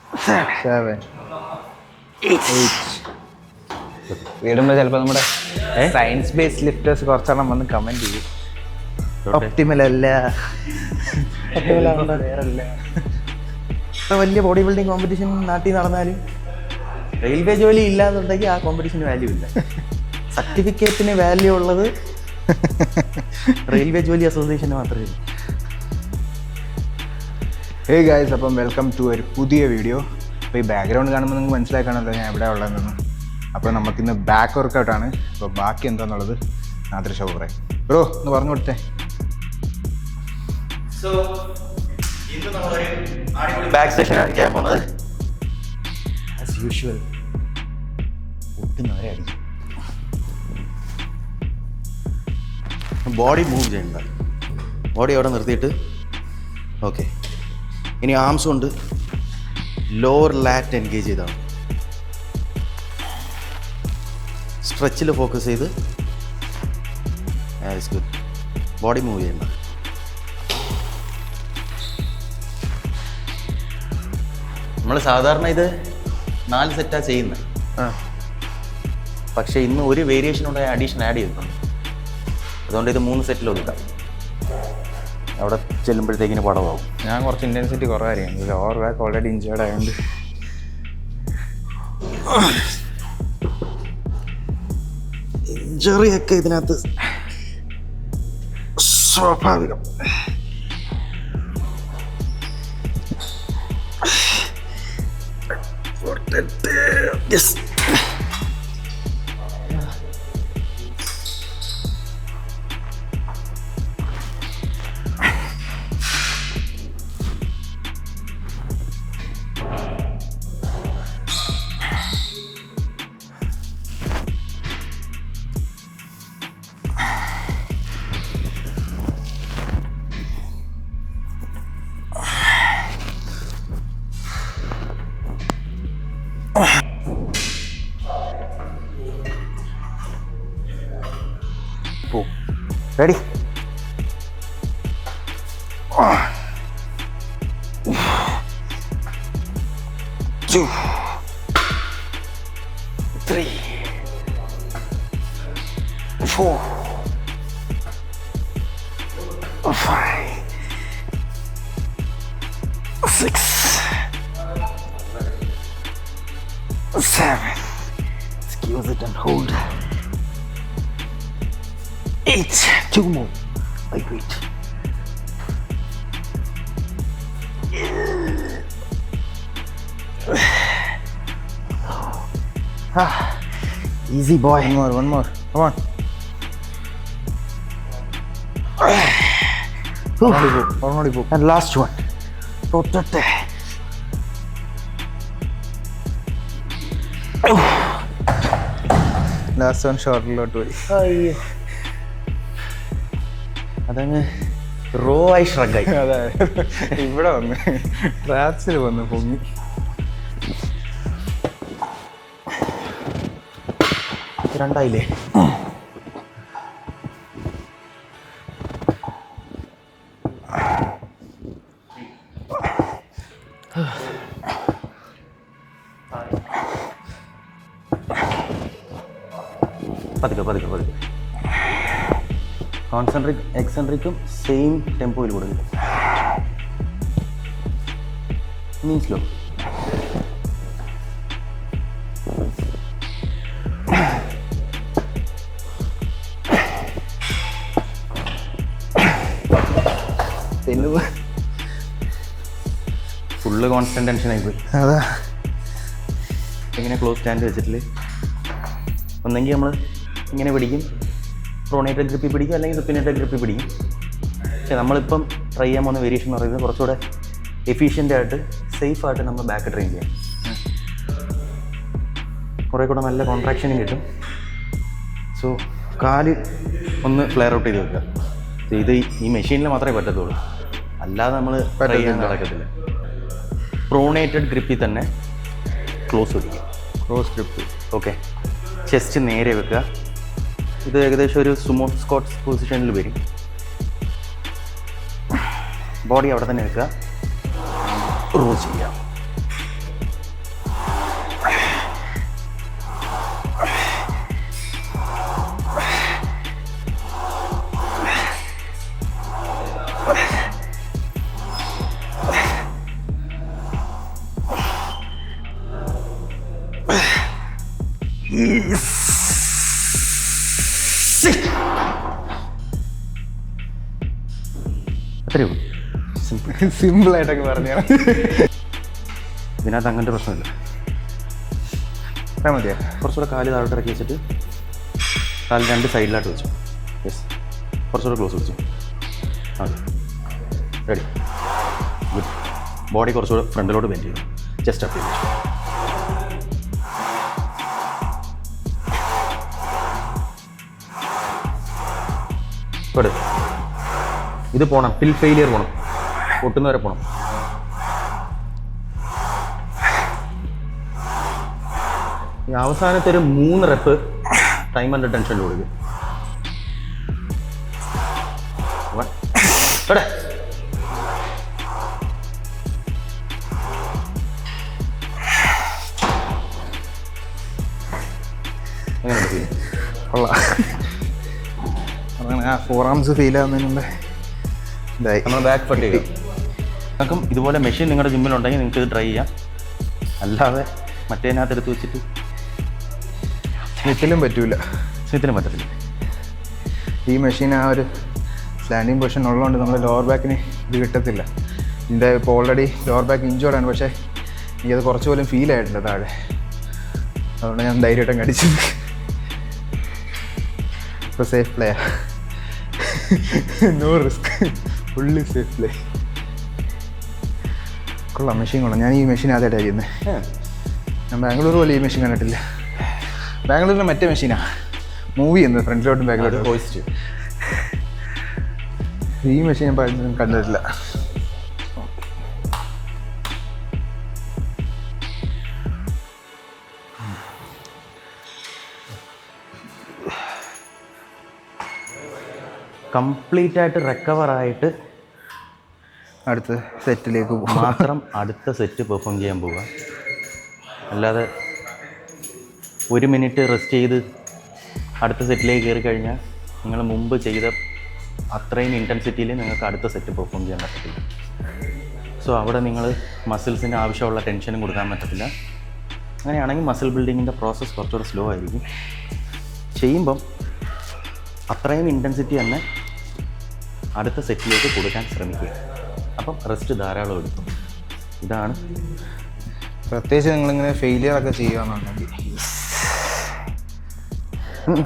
7, 8. വീടുമ്പോൾ ചിലപ്പോൾ നമ്മുടെ science based lifters കുറച്ചെണ്ണം വന്ന് കമൻറ്റ് ചെയ്യും. ഒപ്റ്റിമൽ അല്ല, വലിയ ബോഡി ബിൽഡിംഗ് കോമ്പറ്റീഷൻ നാട്ടിൽ നടന്നാലും റെയിൽവേ ജോലി ഇല്ലാന്നുണ്ടെങ്കിൽ ആ കോമ്പറ്റീഷന് വാല്യൂ ഇല്ല. സർട്ടിഫിക്കറ്റിന് വാല്യൂ ഉള്ളത് റെയിൽവേ ജോലി അസോസിയേഷന് മാത്രമേ ഉള്ളൂ. ഹേ ഗായ്സ്, അപ്പം വെൽക്കം ടു ഒരു പുതിയ വീഡിയോ. അപ്പോൾ ഈ ബാക്ക്ഗ്രൗണ്ട് കാണുമ്പോൾ നിങ്ങൾക്ക് മനസ്സിലാക്കണമല്ലോ ഞാൻ എവിടെ ഉള്ളതെന്ന്. അപ്പോൾ നമുക്കിന്ന് ബാക്ക് വർക്കൗട്ടാണ്. അപ്പോൾ ബാക്കി എന്താണെന്നുള്ളത് നാദർ ഷോ പറയാം. ബ്രോ ഒന്ന് പറഞ്ഞു കൊടുത്തേ. സോ ഇന്ന് നമ്മളൊരു അടിപൊളി ബാക്ക് സെഷൻ കാണിക്കാൻ പോകുന്നത്. ആസ് യൂഷ്വൽ ഒട്ടുന്നവരെ അടിക്കും. ബോഡി മൂവ് ചെയ്യണ്ട, ബോഡി അവിടെ നിർത്തിയിട്ട് ഓക്കെ. ഇനി ആംസ് കൊണ്ട് ലോവർ ലാറ്റ് എൻഗേജ് ചെയ്താണ്. സ്ട്രെച്ചിൽ ഫോക്കസ് ചെയ്ത് ഗുഡ്. ബോഡി മൂവ് ചെയ്യണ്ട. നമ്മൾ സാധാരണ ഇത് 4 സെറ്റാണ് ചെയ്യുന്നത്. പക്ഷേ ഇന്ന് ഒരു വേരിയേഷൻ ഉണ്ടായ അഡീഷൻ ആഡ് ചെയ്തിട്ടുണ്ട്. അതുകൊണ്ട് ഇത് 3 സെറ്റിൽ ഒതുക്കാം. അവിടെ ചെല്ലുമ്പോഴത്തേക്കിന് പടമാവും. ഞാൻ കുറച്ച് ഇൻറ്റൻസിറ്റി കുറവായിരിക്കും. ലോവർ ബാക്ക് ഓൾറെഡി ഇഞ്ചേർഡ് ആയതുകൊണ്ട് ഇഞ്ചറിയൊക്കെ ഇതിനകത്ത് സ്വാഭാവികം. Yes. Ready. 2, 3, 4, 5, 6, 7. Excuse it and hold. 8. 2 more. Wait. Easy boy. One more. Come on. And last one. Rotate. Last one ഷോർട്ടിലോട്ട് പോയി. അതങ്ങ് റോ ആയി ഷ്രഗായി. അതെ, ഇവിടെ വന്ന് ട്രാപ്സിൽ വന്ന് പൊങ്ങി. രണ്ടായില്ലേ? പതുക്കെ പതുക്കെ പതുക്കെ. കോൺസെൻട്രിക് എക്സെൻട്രിക്കും സെയിം ടെമ്പോയിൽ കൊടുക്കുക. നീ സ്ലോ. ഫുള്ള് കോൺസ്റ്റന്റ് ടെൻഷൻ ആയിപ്പോയി. അതാ ഇങ്ങനെ ക്ലോസ് സ്റ്റാൻഡ് വെച്ചിട്ടില്ലേ, ഒന്നെങ്കിൽ നമ്മൾ ഇങ്ങനെ പിടിക്കും, പ്രോണേറ്റഡ് ഗ്രിപ്പിൽ പിടിക്കും, അല്ലെങ്കിൽ സുപ്പിനേറ്റഡ് ഗ്രിപ്പിൽ പിടിക്കും. പക്ഷേ നമ്മളിപ്പം ട്രൈ ചെയ്യാൻ പോകുന്ന വേരിയേഷൻ എന്ന് പറയുന്നത് കുറച്ചുകൂടെ എഫിഷ്യൻ്റ് ആയിട്ട് സേഫായിട്ട് നമ്മൾ ബാക്ക് ട്രെയിൻ ചെയ്യാം. കുറേ കൂടെ നല്ല കോൺട്രാക്ഷനും കിട്ടും. സോ കാല് ഒന്ന് ഫ്ലെയർ ഔട്ട് ചെയ്ത് വെക്കുക. ഇത് ഈ മെഷീനിൽ മാത്രമേ പറ്റത്തുള്ളൂ, അല്ലാതെ നമ്മൾ ട്രൈ ചെയ്യാൻ നടക്കത്തില്ല. പ്രോണേറ്റഡ് ഗ്രിപ്പിൽ തന്നെ ക്ലോസ് പിടിക്കുക. Close grip. ഓക്കെ. ചെസ്റ്റ് നേരെ വെക്കുക. ഇത് ഏകദേശം ഒരു സുമോ സ്ക്വാട്ട് പൊസിഷനിൽ വരും. ബോഡി അവിടെ തന്നെ വെക്കുക. റോ ചെയ്യാം. അത്രയേ ഉള്ളൂ. സിമ്പിൾ. സിമ്പിളായിട്ടൊക്കെ പറഞ്ഞാൽ ഇതിനകത്ത് അങ്ങനത്തെ പ്രശ്നമില്ല. അത്ര മതിയോ? കുറച്ചുകൂടെ കാല് താഴോട്ട് ഇറക്കി വെച്ചിട്ട് കാല് 2 സൈഡിലായിട്ട് വെച്ചു. യെസ്, കുറച്ചുകൂടെ ക്ലോസ് വെച്ചു. അതെ, റെഡി. ഗുഡ്. ബോഡി കുറച്ചുകൂടെ ഫ്രണ്ടിലോട്ട് ബെൻഡ് ചെയ്തു. ചെസ്റ്റ് അപ്പ് ചെയ്തു. ഇവിടെ ഇത് പോകണം, ടിൽ ഫെയിലിയർ പോകണം, പൊട്ടുന്നവരെ പോകണം. ഈ അവസാനത്തെ ഒരു 3 റെപ്പ് ടൈം അണ്ടർ ടെൻഷനിൽ കൊടുക്കുക. ഇവിടെ എങ്ങനെ ഫീൽ? കൊള്ളാം. അങ്ങനെ ആ 4 ആംസ് ഫീൽ ആവുന്നതിനുള്ള ഇതായി. നമ്മൾ ബാക്ക് ഫട്ട് ചെയ്യുക. നിങ്ങൾക്കും ഇതുപോലെ മെഷീൻ നിങ്ങളുടെ ജിമ്മിലുണ്ടെങ്കിൽ നിങ്ങൾക്ക് ഇത് ട്രൈ ചെയ്യാം. അല്ലാതെ മറ്റേതിനകത്ത് എടുത്ത് വെച്ചിട്ട് സ്മിത്തിലും പറ്റൂല. സ്മിത്തിനും പറ്റത്തില്ല. ഈ മെഷീൻ ആ ഒരു സ്റ്റാൻഡിങ് പൊസിഷൻ ഉള്ളതുകൊണ്ട് നമ്മൾ ലോവർ ബാക്കിന് ഇത് കിട്ടത്തില്ല. ഇതിൻ്റെ ഇപ്പോൾ ഓൾറെഡി ലോവർ ബാക്ക് ഇഞ്ചോർഡാണ്, പക്ഷേ എനിക്കത് കുറച്ച് പോലും ഫീൽ ആയിട്ടില്ല താഴെ. അതുകൊണ്ട് ഞാൻ ധൈര്യമായിട്ടും കടിച്ചത്. ഇപ്പോൾ safe play, no risk, fully safe play. കൊള്ളാം, മെഷീൻ കൊള്ളാം. ഞാൻ ഈ മെഷീൻ ആദ്യമായിട്ടാണ് ചെയ്യുന്നത്. ഞാൻ ബാംഗ്ലൂർ പോലെ ഈ മെഷീൻ കണ്ടിട്ടില്ല. ബാംഗ്ലൂരിലെ മറ്റേ മെഷീനാണ് മൂവ് ചെയ്യുന്നത്, ഫ്രണ്ടിലോട്ടും ബാക്കിലോട്ടും. ഹോയിസ്റ്റ്. ഈ മെഷീൻ ഞാൻ കണ്ടിട്ടില്ല. കംപ്ലീറ്റ് ആയിട്ട് റിക്കവർ ആയിട്ട് അടുത്ത സെറ്റിലേക്ക് മാത്രം അടുത്ത സെറ്റ് പെർഫോം ചെയ്യാൻ പോവുക. അല്ലാതെ 1 മിനിറ്റ് റെസ്റ്റ് ചെയ്ത് അടുത്ത സെറ്റിലേക്ക് കയറി കഴിഞ്ഞാൽ നിങ്ങൾ മുമ്പ് ചെയ്ത അത്രയും ഇൻറ്റൻസിറ്റിയിൽ നിങ്ങൾക്ക് അടുത്ത സെറ്റ് പെർഫോം ചെയ്യാൻ പറ്റത്തില്ല. സോ അവിടെ നിങ്ങൾ മസിൽസിന് ആവശ്യമുള്ള ടെൻഷനും കൊടുക്കാൻ പറ്റത്തില്ല. അങ്ങനെയാണെങ്കിൽ മസിൽ ബിൽഡിങ്ങിൻ്റെ പ്രോസസ്സ് കുറച്ചുകൂടെ സ്ലോ ആയിരിക്കും. ചെയ്യുമ്പം അത്രയും ഇൻറ്റൻസിറ്റി തന്നെ അടുത്ത സെറ്റിലേക്ക് കൊടുക്കാൻ ശ്രമിക്കുക. അപ്പം റെസ്റ്റ് ധാരാളം എടുക്കും. ഇതാണ്. പ്രത്യേകിച്ച് നിങ്ങളിങ്ങനെ ഫെയിലിയർ ഒക്കെ ചെയ്യുകയെന്നുണ്ടെങ്കിൽ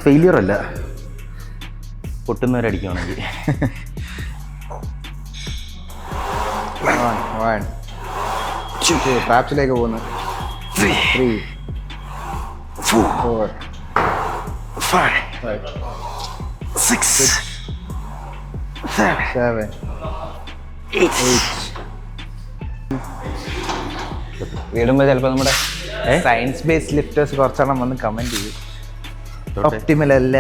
ഫെയിലിയർ അല്ല, പൊട്ടുന്നവരടിക്കുകയാണെങ്കിൽ. ട്രാപ്സിലേക്ക് പോകുന്നു. 3 4 5 6 7 8. വീടുമ്പോൾ ചിലപ്പോൾ നമ്മുടെ സയൻസ് ബേസ്ഡ് ലിഫ്റ്റേഴ്സ് കുറച്ചെണ്ണം വന്ന് കമൻറ്റ് ചെയ്യും, ഒപ്റ്റിമൽ അല്ല,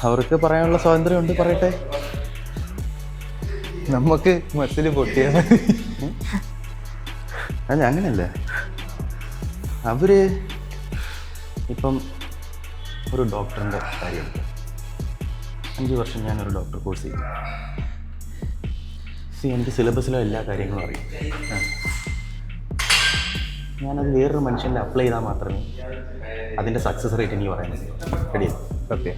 അവർക്ക് പറയാനുള്ള സ്വാതന്ത്ര്യമുണ്ട്, പറയട്ടെ. നമുക്ക് മസിൽ പൊട്ടിയ അല്ല, അങ്ങനെയല്ല. അവർ ഇപ്പം ഒരു ഡോക്ടറിൻ്റെ കാര്യമുണ്ട്. 5 വർഷം ഞാനൊരു ഡോക്ടർ കോഴ്സ് ചെയ്തു. എനിക്ക് സിലബസിലെ എല്ലാ കാര്യങ്ങളും അറിയാം. ഞാനത് വേറൊരു മനുഷ്യനിൽ അപ്ലൈ ചെയ്താൽ മാത്രമേ അതിൻ്റെ സക്സസ് റേറ്റ് എനിക്ക് പറയാൻ പറ്റൂ. റെഡിയാണ്? സത്യം.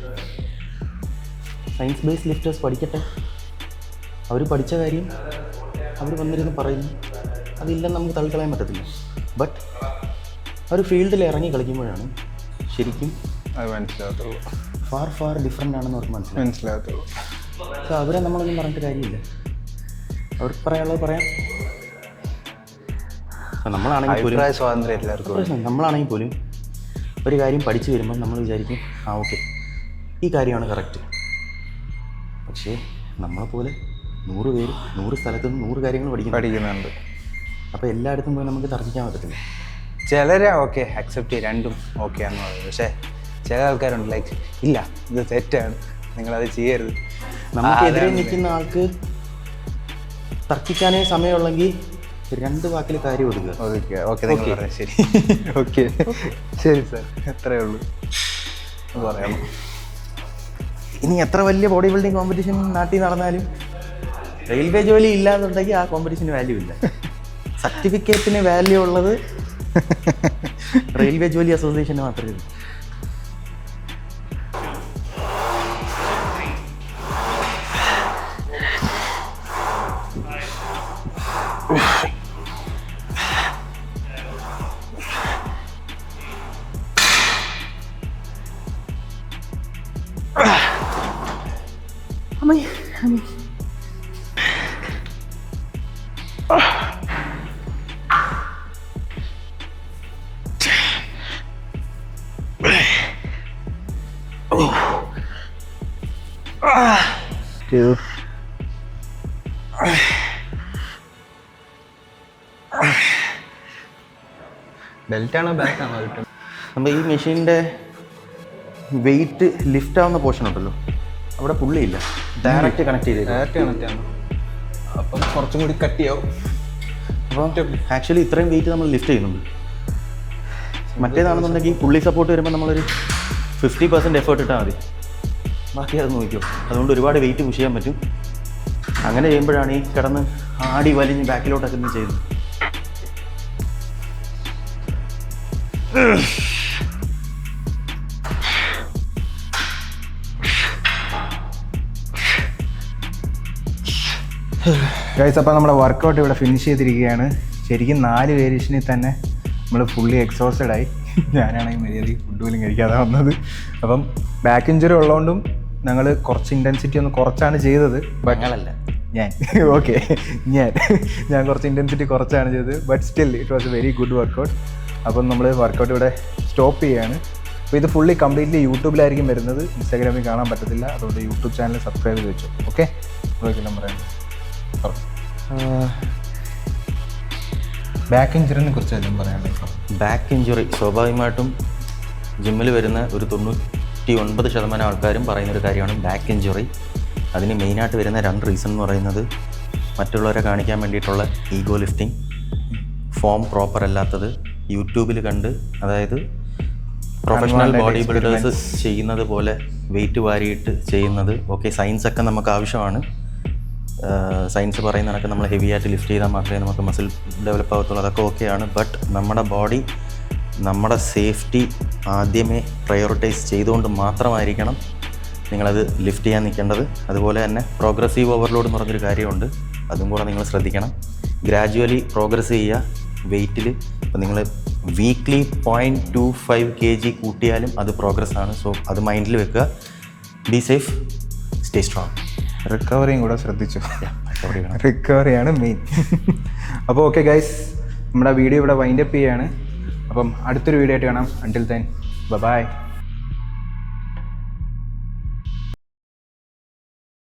സയൻസ് ബേസ്ഡ് ലിഫ്റ്റേഴ്സ് പഠിക്കട്ടെ. അവർ പഠിച്ച കാര്യം അവർ വന്നിരുന്ന് പറയുന്നു, അതില്ലെന്ന് നമുക്ക് തള്ളിക്കളയാൻ പറ്റത്തില്ല. ബട്ട് അവർ ഫീൽഡിൽ ഇറങ്ങി കളിക്കുമ്പോഴാണ് ശരിക്കും അത് മനസ്സിലാകത്തുള്ളൂ. ഫാർ ഡിഫറെൻ്റ് ആണെന്ന് അവർക്ക് മനസ്സിലാകത്തുള്ളൂ. സോ അവരെ നമ്മളൊന്നും പറഞ്ഞിട്ട് കാര്യമില്ല. അവർക്ക് പറയാനുള്ളത് പറയാം. നമ്മളാണെങ്കിൽ പോലും സ്വാതന്ത്ര്യം എല്ലാവർക്കും. നമ്മളാണെങ്കിൽ പോലും ഒരു കാര്യം പഠിച്ചു വരുമ്പോൾ നമ്മൾ വിചാരിക്കും, ഓക്കെ, ഈ കാര്യമാണ് കറക്റ്റ്. പക്ഷേ നമ്മളെപ്പോലെ 100 പേര് 100 സ്ഥലത്ത് നിന്ന് 100 കാര്യങ്ങൾ പഠിക്കുന്നുണ്ട്. അപ്പോൾ എല്ലായിടത്തും പോയി നമുക്ക് തർക്കിക്കാൻ പറ്റത്തില്ല. ചിലരെ ഓക്കെ അക്സെപ്റ്റ് ചെയ്യും, രണ്ടും ഓക്കെ ആണെന്ന് പറയുന്നത്. പക്ഷേ ചില ആൾക്കാരുണ്ട് ലൈക്ക് ഇല്ല, ഇത് തെറ്റാണ്, നിങ്ങളത് ചെയ്യരുത്. നമുക്കെതിരെ നിൽക്കുന്ന ആൾക്ക് തർക്കിക്കാനേ സമയമുള്ളെങ്കിൽ 2 വാക്കിൽ കാര്യം ഒതുക്കുക. ഓക്കെ, നിങ്ങൾ പറഞ്ഞത് ശരി. ഓക്കെ, ശരി സാർ, എത്രയേ ഉള്ളൂ പറയാം. ഇനി എത്ര വലിയ ബോഡി ബിൽഡിംഗ് കോമ്പറ്റീഷൻ നാട്ടിൽ നടന്നാലും റെയിൽവേ ജോലി ഇല്ലാന്നുണ്ടെങ്കിൽ ആ കോമ്പറ്റീഷന് വാല്യൂ ഇല്ല. സർട്ടിഫിക്കറ്റിന് വാല്യൂ ഉള്ളത് റെയിൽവേ ജോലി അസോസിയേഷന് മാത്രമേ ഉള്ളൂ. ബെൽറ്റാണോ ബാക്കാണോ കിട്ടും? നമ്മൾ ഈ മെഷീൻ്റെ വെയിറ്റ് ലിഫ്റ്റ് ആവുന്ന പോർഷൻ ഉണ്ടല്ലോ, അവിടെ പുള്ളിയില്ല, ഡയറക്റ്റ് കണക്ട് ചെയ്തേക്കും. ഡയറക്റ്റ് കണക്റ്റ് ആണ്. അപ്പം കുറച്ചും കൂടി കട്ടിയാവും. അപ്പോൾ ആക്ച്വലി ഇത്രയും വെയിറ്റ് നമ്മൾ ലിഫ്റ്റ് ചെയ്യുന്നുണ്ട്. മറ്റേതാണെന്നുണ്ടെങ്കിൽ പുള്ളി സപ്പോർട്ട് വരുമ്പോൾ നമ്മളൊരു 50% എഫേർട്ട് ഇട്ടാൽ മതി, ബാക്കി അത് നോക്കിയോ. അതുകൊണ്ട് ഒരുപാട് വെയിറ്റ് പുഷ് ചെയ്യാൻ പറ്റും. അങ്ങനെ ചെയ്യുമ്പോഴാണ് ഈ കിടന്ന് ആടി വലിഞ്ഞ് ബാക്കിലോട്ടൊക്കെ ഒന്ന് ചെയ്യുന്നത്. ഗൈസ്, അപ്പോൾ നമ്മുടെ വർക്കൗട്ട് ഇവിടെ ഫിനിഷ് ചെയ്തിരിക്കുകയാണ്. ശരിക്കും 4 വേരിയേഷനിൽ തന്നെ നമ്മൾ ഫുള്ളി എക്സോസ്റ്റഡ് ആയി. ഞാനാണെങ്കിൽ മര്യാദയ്ക്ക് ഫുഡ് പോലും കഴിക്കാതെ വന്നത്. അപ്പം ബാക്ക് ഇഞ്ചുറി ഉള്ളതുകൊണ്ടും ഞങ്ങൾ കുറച്ച് ഇൻറ്റൻസിറ്റി ഒന്ന് കുറച്ചാണ് ചെയ്തത്. ഞങ്ങളല്ല, ഞാൻ കുറച്ച് ഇൻറ്റൻസിറ്റി കുറച്ചാണ് ചെയ്തത്. But still it was a very good workout. അപ്പം നമ്മൾ വർക്കൗട്ട് ഇവിടെ സ്റ്റോപ്പ് ചെയ്യുകയാണ്. അപ്പോൾ ഇത് ഫുള്ളി കംപ്ലീറ്റ്ലി യൂട്യൂബിലായിരിക്കും വരുന്നത്, ഇൻസ്റ്റാഗ്രാമിൽ കാണാൻ പറ്റത്തില്ല. അതുകൊണ്ട് യൂട്യൂബ് ചാനൽ സബ്സ്ക്രൈബ് ചെയ്ത് വെച്ചു. ഓക്കെ, നമ്പർ ബാക്ക് ഇഞ്ചുറിനെ കുറിച്ച് എല്ലാം പറയാനുള്ളത്. ബാക്ക് ഇഞ്ചുറി സ്വാഭാവികമായിട്ടും ജിമ്മിൽ വരുന്ന ഒരു 99% ആൾക്കാരും പറയുന്നൊരു കാര്യമാണ് ബാക്ക് ഇഞ്ചുറി. അതിന് മെയിനായിട്ട് വരുന്ന 2 റീസൺ എന്ന് പറയുന്നത് മറ്റുള്ളവരെ കാണിക്കാൻ വേണ്ടിയിട്ടുള്ള ഈഗോ ലിഫ്റ്റിംഗ്, ഫോം പ്രോപ്പർ അല്ലാത്തത്, യൂട്യൂബിൽ കണ്ട്, അതായത് പ്രൊഫഷണൽ ബോഡി ബിൽഡേഴ്സ് ചെയ്യുന്നത് പോലെ വെയിറ്റ് വാരിയിട്ട് ചെയ്യുന്നത്. ഓക്കെ, സയൻസൊക്കെ നമുക്ക് ആവശ്യമാണ്. സയൻസ് പറയുന്ന കണക്ക് നമ്മൾ ഹെവി ആയിട്ട് ലിഫ്റ്റ് ചെയ്താൽ മാത്രമേ നമുക്ക് മസിൽ ഡെവലപ്പ് ആകത്തുള്ളൂ, അതൊക്കെ ഓക്കെയാണ്. ബട്ട് നമ്മുടെ ബോഡി, നമ്മുടെ സേഫ്റ്റി ആദ്യമേ പ്രയോറിറ്റൈസ് ചെയ്തുകൊണ്ട് മാത്രമായിരിക്കണം നിങ്ങളത് ലിഫ്റ്റ് ചെയ്യാൻ നിൽക്കേണ്ടത്. അതുപോലെ തന്നെ പ്രോഗ്രസീവ് ഓവർലോഡ് എന്ന് പറഞ്ഞൊരു കാര്യമുണ്ട്, അതും കൂടെ നിങ്ങൾ ശ്രദ്ധിക്കണം. ഗ്രാജുവലി പ്രോഗ്രസ് ചെയ്യുക വെയ്റ്റിൽ. ഇപ്പോൾ നിങ്ങൾ വീക്ക്ലി 0.25 kg കൂട്ടിയാലും അത് പ്രോഗ്രസ് ആണ്. സോ അത് മൈൻഡിൽ വെക്കുക. Be safe, stay strong. റിക്കവറിയും കൂടെ ശ്രദ്ധിച്ചു. റിക്കവറിയാണ് മെയിൻ. അപ്പോൾ ഓക്കെ ഗൈസ്, നമ്മുടെ വീഡിയോ ഇവിടെ വൈൻഡപ്പ് ചെയ്യുകയാണ്. അപ്പം അടുത്തൊരു വീഡിയോ ആയിട്ട് കാണാം. Until then by.